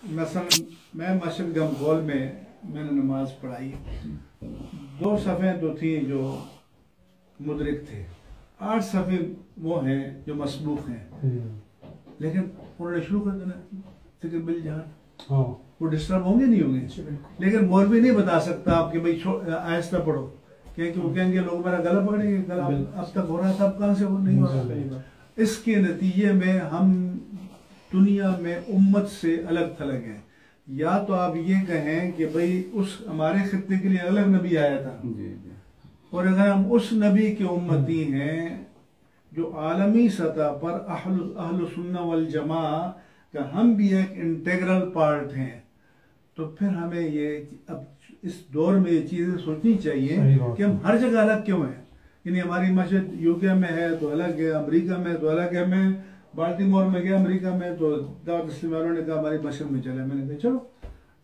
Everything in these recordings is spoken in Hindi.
मसलन मैं मस्जिद गमगोल में मैंने नमाज पढ़ाई, 2 सफ़े तो थी जो मुदरिक थे, 8 सफ़े वो हैं जो मसबूक हैं, लेकिन उन्होंने शुरू कर देना फिक्र बिल जहां, वो डिस्टर्ब होंगे नहीं होंगे। लेकिन मौलवी नहीं बता सकता आप कि भाई आहिस्ता पढ़ो, क्योंकि वो कहेंगे लोग मेरा गला पकड़ेंगे, गला अब तक हो रहा था, अब कहाँ से वो नहीं हो रहा। इसके नतीजे में हम दुनिया में उम्मत से अलग थलग हैं। या तो आप ये कहें कि भाई उस हमारे खित्ते के लिए अलग नबी आया था, और अगर हम उस नबी के उम्मती हैं जो आलमी सतह पर अहल सुन्ना वल जमा का हम भी एक इंटेग्रल पार्ट हैं, तो फिर हमें ये अब इस दौर में ये चीज़ें सोचनी चाहिए कि हम हर जगह अलग क्यों हैं। यानी हमारी मस्जिद यूके में है तो अलग है, अमेरिका में तो अलग है। मैं बाल्टीमोर में गया अमेरिका में, तो दावत इस्लामी वालों ने कहा हमारी मस्जिद में चले, मैंने कहा चलो।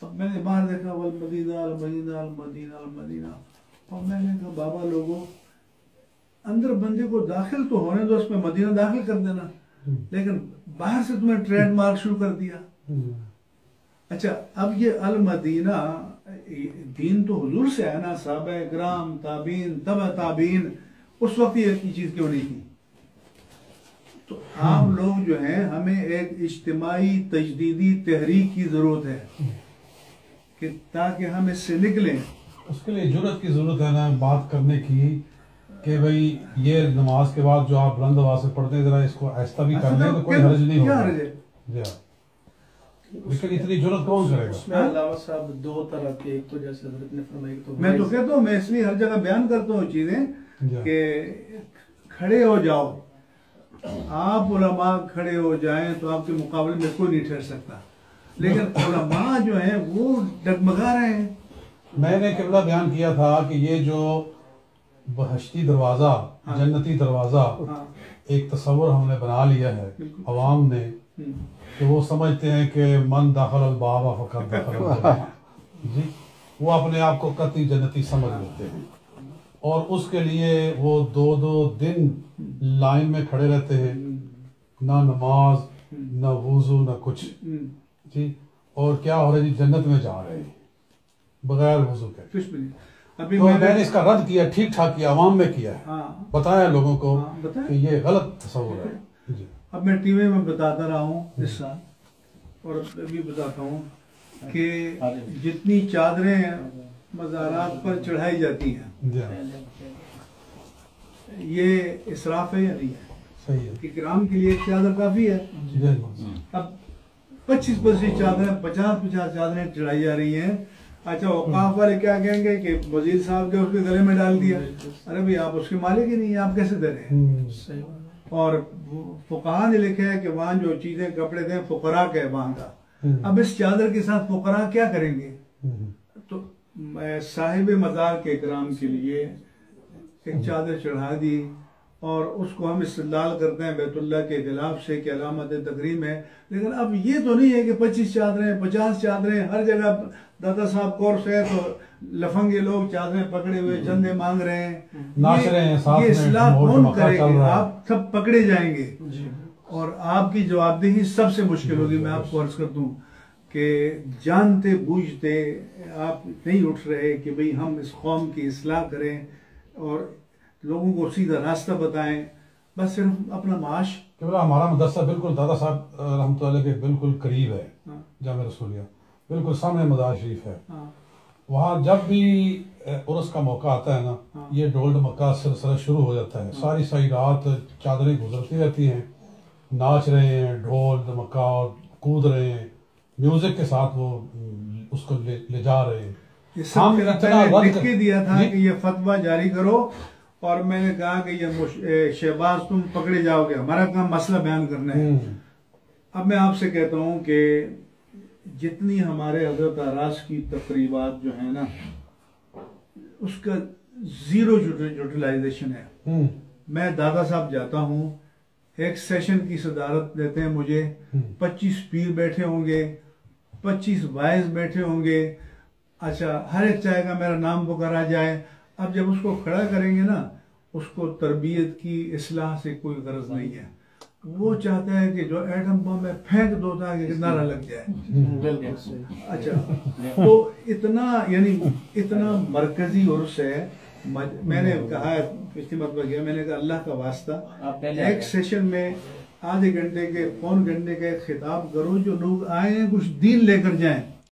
अब मैंने बाहर देखा वल मदीना अल मदीना अल मदीना अल मदीना, और मैंने कहा बाबा लोगों, अंदर बंदे को दाखिल तो होने दो, उसमें मदीना दाखिल कर देना, लेकिन बाहर से तुम्हें ट्रेडमार्क शुरू कर दिया। अच्छा, अब ये अल मदीना दीन तो हुजूर से है ना, साहबा इकराम ताबीन तबा ताबीन, उस वक्त ये चीज क्यों नहीं थी? तो आप लोग जो हैं, हमें एक इज्तिमाई तजदीदी तहरीक की जरूरत है कि ताकि हम इससे निकलें। उसके लिए जुर्रत की जरूरत है ना बात करने की, कि भाई ये नमाज के बाद जो आप बुलंद आवाज से पढ़ते हैं, जरा इसको आहिस्ता भी कर लें तो कोई हर्ज नहीं होगा। लेकिन इतनी जरूरत कौन करेगा? उसमें अलावा साहब 2 तरह के, एक तो जैसे हज़रत ने फरमाया तो मैं तो कहता हूँ, मैं इसलिए हर जगह बयान करता हूँ चीजें कि खड़े हो जाओ, आप उलमा खड़े हो जाएं तो आपके मुकाबले में कोई नहीं ठहर सकता, लेकिन उलमा जो हैं वो डगमगा रहे हैं। मैंने किबला बयान किया था कि ये जो बहश्ती दरवाजा, जन्नती दरवाजा, एक तस्वर हमने बना लिया है अवाम ने, कि वो समझते हैं कि मन दाखिल अल बाबा फकत दाखिल जी, वो अपने आप को कतई जन्नती समझ लेते हैं, और उसके लिए वो 2-2 दिन लाइन में खड़े रहते हैं, ना नमाज ना वुजू ना कुछ जी, और क्या हो रहा है जी, जन्नत में जा रहे हैं बगैर वुजू के। अभी तो मैंने इसका रद्द किया, ठीक ठाक किया, अवाम में किया है, बताया लोगों को कि ये गलत तस्वुर है जी। अब मैं टीवी में बताता रहा हूँ इस साल, और अभी बताता हूँ कि जितनी चादरें मज़ारात पर चढ़ाई जाती हैं, ये इसराफ है या नहीं है? सही है, इकराम के लिए चादर काफी है। अब 25-25 चादरें, 50-50 चादरें चढ़ाई जा रही हैं। अच्छा, औकाफ वाले क्या कहेंगे कि वजीर साहब के उसके गले में डाल दिया। अरे भाई, आप उसके मालिक ही नहीं है, आप कैसे दे रहे हैं? और फुकहा ने लिखा है कि वहाँ जो चीजें कपड़े दें फुकरा के वहाँ का। अब इस चादर के साथ फुकरा क्या करेंगे? तो साहिब मज़ार के इकराम के लिए एक चादर चढ़ा दी, और उसको हम इस्तेमाल करते हैं बैतुल्लाह के खिलाफ से कि अलामत तकरीम है। लेकिन अब ये तो नहीं है कि 25 चादरें 50 चादरें हर जगह। दादा साहब कोर्स है तो लफंगे लोग चादरें पकड़े हुए चंदे मांग रहे हैं, नाच रहे हैं साथ में, ये इस्लाह कौन करेगा? आप सब पकड़े जाएंगे और आपकी जवाबदेही सबसे मुश्किल होगी। मैं आपको अर्ज कर दूं कि जानते बूझते आप नहीं उठ रहे कि भाई हम इस कौम की इस्लाह करें और लोगों को सीधा रास्ता बताएं, बस सिर्फ अपना माश। केवल हमारा मदरसा बिल्कुल दादा साहब रहमतुल्लाह के बिल्कुल करीब है, जामे रसूलिया बिल्कुल सामने मज़ार शरीफ है। वहाँ जब भी उर्स का मौका आता है ना, ये ढोल ढमक्का सिलसिला शुरू हो जाता है। सारी सारी रात चादरें गुजरती रहती हैं, नाच रहे हैं, ढोल धमक्का कूद रहे हैं, म्यूजिक के साथ वो उसको ले जा रहे हैं। हम लिख के दिया था कि ये फतवा जारी करो, और मैंने कहा कि ये शहबाज तुम पकड़े जाओगे, हमारा काम मसला बयान करना है। अब मैं आपसे कहता हूँ कि जितनी हमारे हजरत आरास की तकरीबात जो है ना, उसका 0 यूटिलाइजेशन है। मैं दादा साहब जाता हूँ, एक सेशन की सदारत देते हैं मुझे, 25 पीर बैठे होंगे, 25 वाइज बैठे होंगे। अच्छा, हर एक चाहेगा मेरा नाम पुकारा जाए। अब जब उसको खड़ा करेंगे ना, उसको तरबियत की इस्लाह से कोई गरज नहीं है। वो चाहता है कि जो एटम बम है फेंक दो ताकि नारा लग जाए। बिल्कुल सही। अच्छा, तो इतना यानी इतना मरकजी उर्स है। मैंने कहा पिछली मरतबा गया, मैंने कहा अल्लाह का वास्ता एक सेशन में आधे घंटे के पौन घंटे का खिताब करो, जो लोग आए हैं कुछ दीन लेकर जाएं।